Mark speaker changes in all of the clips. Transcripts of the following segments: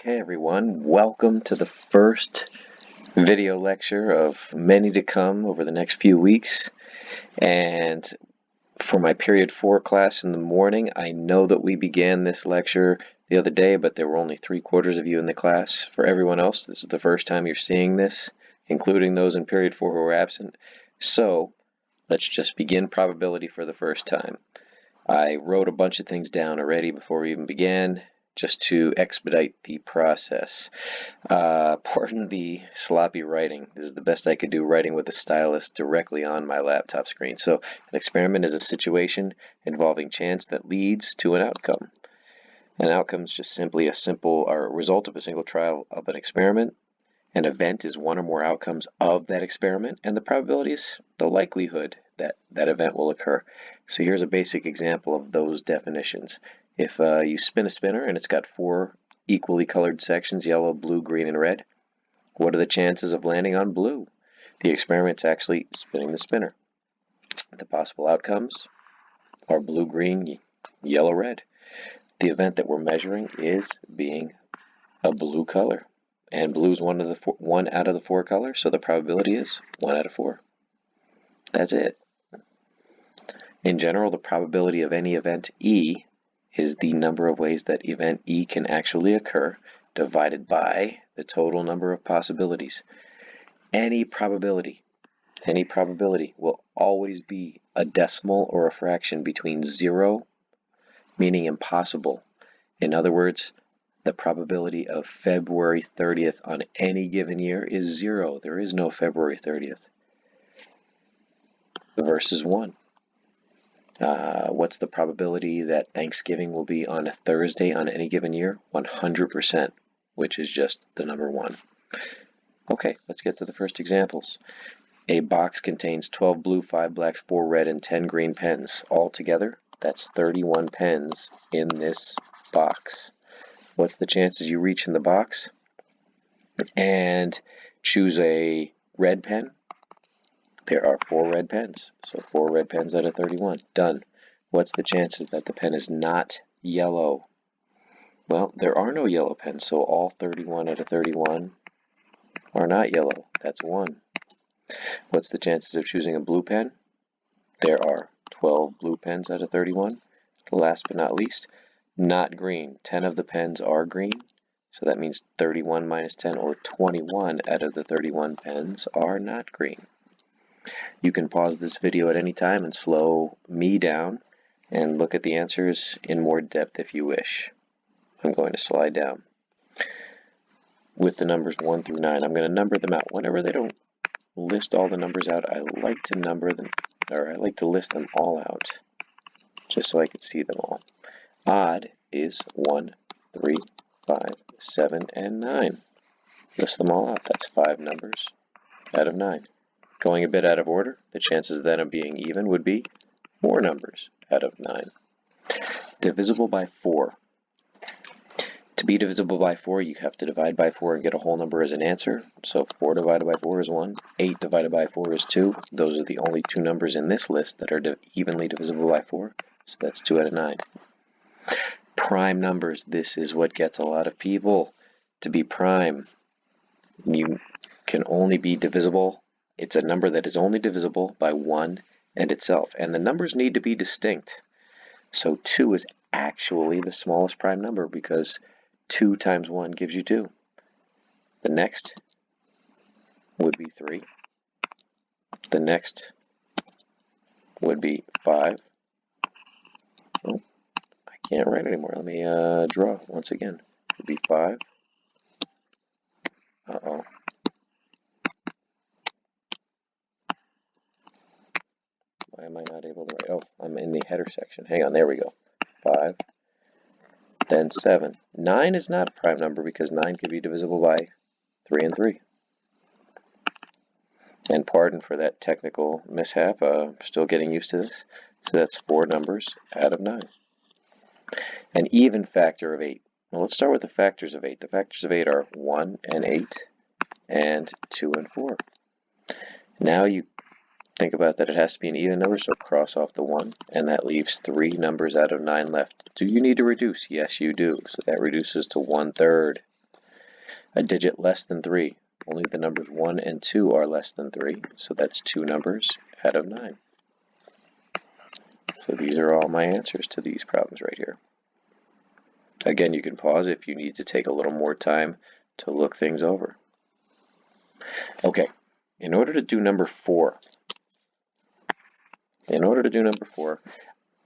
Speaker 1: Hey everyone, welcome to the first video lecture of many to come over the next few weeks. And for my period 4 class in the morning, I know that we began this lecture the other day, but there were only 3/4 of you in the class. For everyone else, this is the first time you're seeing this, including those in period 4 who were absent. So let's just begin probability for the first time. I wrote a bunch of things down already before we even began, just to expedite the process. Pardon the sloppy writing. This is the best I could do, writing with a stylus directly on my laptop screen. So an experiment is a situation involving chance that leads to an outcome. An outcome is just simply a result of a single trial of an experiment. An event is one or more outcomes of that experiment, and the probability is the likelihood that that event will occur. So here's a basic example of those definitions. If you spin a spinner and it's got 4 equally colored sections, yellow, blue, green, and red, what are the chances of landing on blue? The experiment's actually spinning the spinner. The possible outcomes are blue, green, yellow, red. The event that we're measuring is being a blue color. And blue is one out of the 4 colors, so the probability is 1 out of 4. That's it. In general, the probability of any event E is the number of ways that event E can actually occur divided by the total number of possibilities. Any probability will always be a decimal or a fraction between 0, meaning impossible. In other words, the probability of February 30th on any given year is 0. There is no February 30th. Versus 1. What's the probability that Thanksgiving will be on a Thursday on any given year? 100%, which is just the number 1. Okay, let's get to the first examples. A box contains 12 blue, 5 blacks, 4 red, and 10 green pens. Altogether, that's 31 pens in this box. What's the chances you reach in the box and choose a red pen? There are 4 red pens, so 4 red pens out of 31. Done. What's the chances that the pen is not yellow? Well, there are no yellow pens, so all 31 out of 31 are not yellow. That's 1. What's the chances of choosing a blue pen? There are 12 blue pens out of 31. Last but not least, not green. 10 of the pens are green, so that means 31 minus 10, or 21 out of the 31 pens are not green. You can pause this video at any time and slow me down and look at the answers in more depth if you wish. I'm going to slide down with the numbers 1 through 9. I'm going to number them out. Whenever they don't list all the numbers out, I like to number them, or I like to list them all out, just so I can see them all. Odd is 1, 3, 5, 7, and 9. List them all out. That's 5 numbers out of 9. Going a bit out of order, the chances then of being even would be 4 numbers out of 9. Divisible by 4. To be divisible by 4, you have to divide by 4 and get a whole number as an answer. So 4 divided by 4 is 1. 8 divided by 4 is 2. Those are the only 2 numbers in this list that are evenly divisible by 4. So that's 2 out of 9. Prime numbers. This is what gets a lot of people. To be prime, you can only be divisible. It's a number that is only divisible by 1 and itself. And the numbers need to be distinct. So 2 is actually the smallest prime number because 2 times 1 gives you 2. The next would be 3. The next would be 5. Oh, I can't write anymore. Let me draw once again. It would be 5. Uh-oh. Why am I not able to write? Oh, I'm in the header section. Hang on, there we go. 5. Then 7. 9 is not a prime number because 9 can be divisible by 3 and 3. And pardon for that technical mishap, still getting used to this. So that's 4 numbers out of 9. An even factor of 8. Well, let's start with the factors of 8. The factors of 8 are 1 and 8 and 2 and 4. Now you think about that it has to be an even number, so cross off the 1, and that leaves 3 numbers out of 9 left. Do you need to reduce? Yes, you do. So that reduces to 1/3. A digit less than 3. Only the numbers 1 and 2 are less than 3, so that's 2 numbers out of 9. So these are all my answers to these problems right here. Again, you can pause if you need to take a little more time to look things over. Okay, in order to do number 4,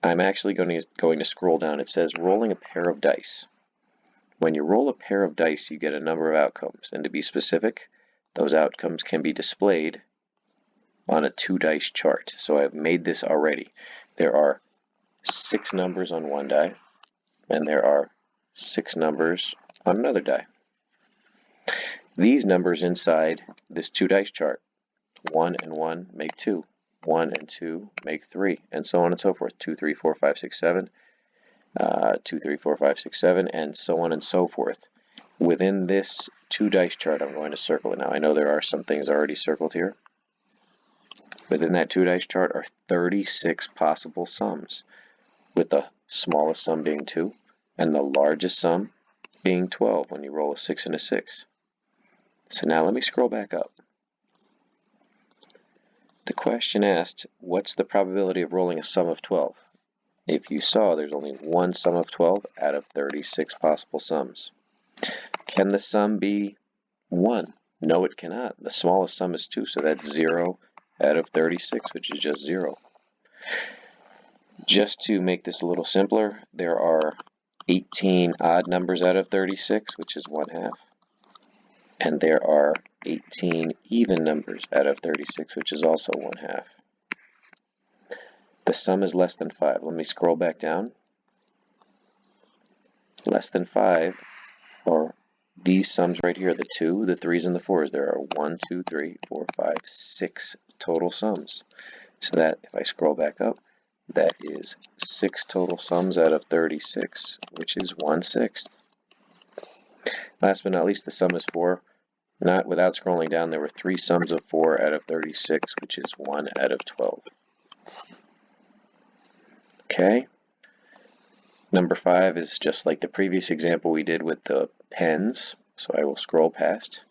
Speaker 1: I'm actually going to scroll down. It says rolling a pair of dice. When you roll a pair of dice, you get a number of outcomes. And to be specific, those outcomes can be displayed on a 2-dice chart. So I've made this already. There are 6 numbers on one die, and there are 6 numbers on another die. These numbers inside this 2-dice chart, 1 and 1 make 2. 1 and 2 make 3, and so on and so forth. 2, 3, 4, 5, 6, 7. 2, 3, 4, 5, 6, 7, and so on and so forth. Within this 2-dice chart, I'm going to circle it now. I know there are some things already circled here. Within that 2-dice chart are 36 possible sums, with the smallest sum being 2, and the largest sum being 12 when you roll a 6 and a 6. So now let me scroll back up. The question asked, what's the probability of rolling a sum of 12? If you saw, there's only one sum of 12 out of 36 possible sums. Can the sum be 1? No, it cannot. The smallest sum is 2, so that's 0 out of 36, which is just 0. Just to make this a little simpler, there are 18 odd numbers out of 36, which is 1/2. And there are 18 even numbers out of 36, which is also 1/2. The sum is less than 5. Let me scroll back down. Less than 5 are these sums right here, the 2, the 3s, and the 4s. There are 1, 2, 3, 4, 5, 6 total sums. So that, if I scroll back up, that is 6 total sums out of 36, which is 1/6. Last but not least, the sum is 4. Not without scrolling down, there were 3 sums of 4 out of 36, which is 1 out of 12. Okay. Number 5 is just like the previous example we did with the pens, so I will scroll past.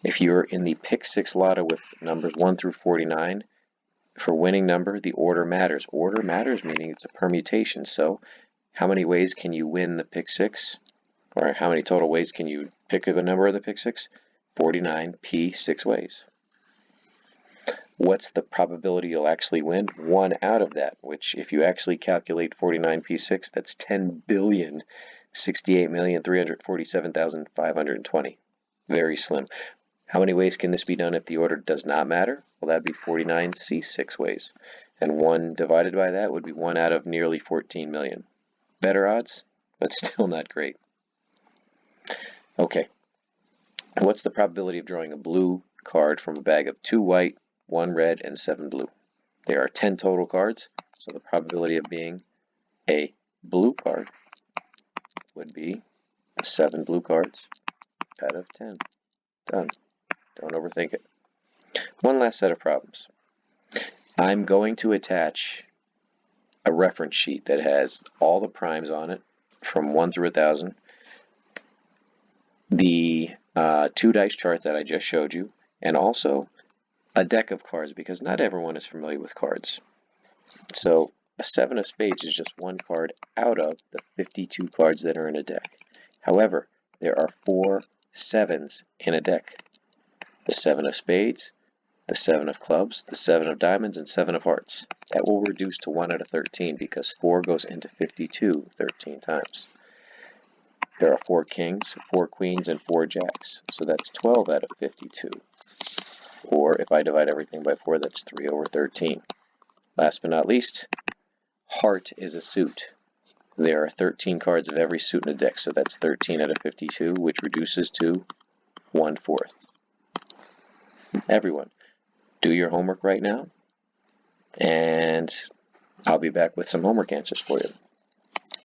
Speaker 1: If you're in the Pick 6 Lotto with numbers 1 through 49, for winning number, the order matters. Order matters meaning it's a permutation, so how many ways can you win the Pick 6? Or how many total ways can you pick a number of the Pick 6? 49 P 6 ways. What's the probability you'll actually win? 1 out of that, which if you actually calculate 49p6, that's 10,068,347,520. Very slim. How many ways can this be done if the order does not matter? Well, that'd be 49c6 ways. And 1 divided by that would be 1 out of nearly 14 million. Better odds, but still not great. Okay. What's the probability of drawing a blue card from a bag of 2 white, 1 red, and 7 blue? There are 10 total cards, so the probability of being a blue card would be 7 blue cards out of 10. Done. Don't overthink it. One last set of problems. I'm going to attach a reference sheet that has all the primes on it from 1 through 1,000, the 2-dice chart that I just showed you, and also a deck of cards, because not everyone is familiar with cards. So a 7 of spades is just 1 card out of the 52 cards that are in a deck. However, there are 4 7s in a deck. The 7 of spades, the 7 of clubs, the 7 of diamonds, and 7 of hearts. That will reduce to 1 out of 13 because 4 goes into 52 13 times. There are 4 kings, 4 queens, and 4 jacks. So that's 12 out of 52. Or if I divide everything by 4, that's 3 over 13. Last but not least, heart is a suit. There are 13 cards of every suit in a deck, so that's 13 out of 52, which reduces to 1/4. Everyone, do your homework right now, and I'll be back with some homework answers for you.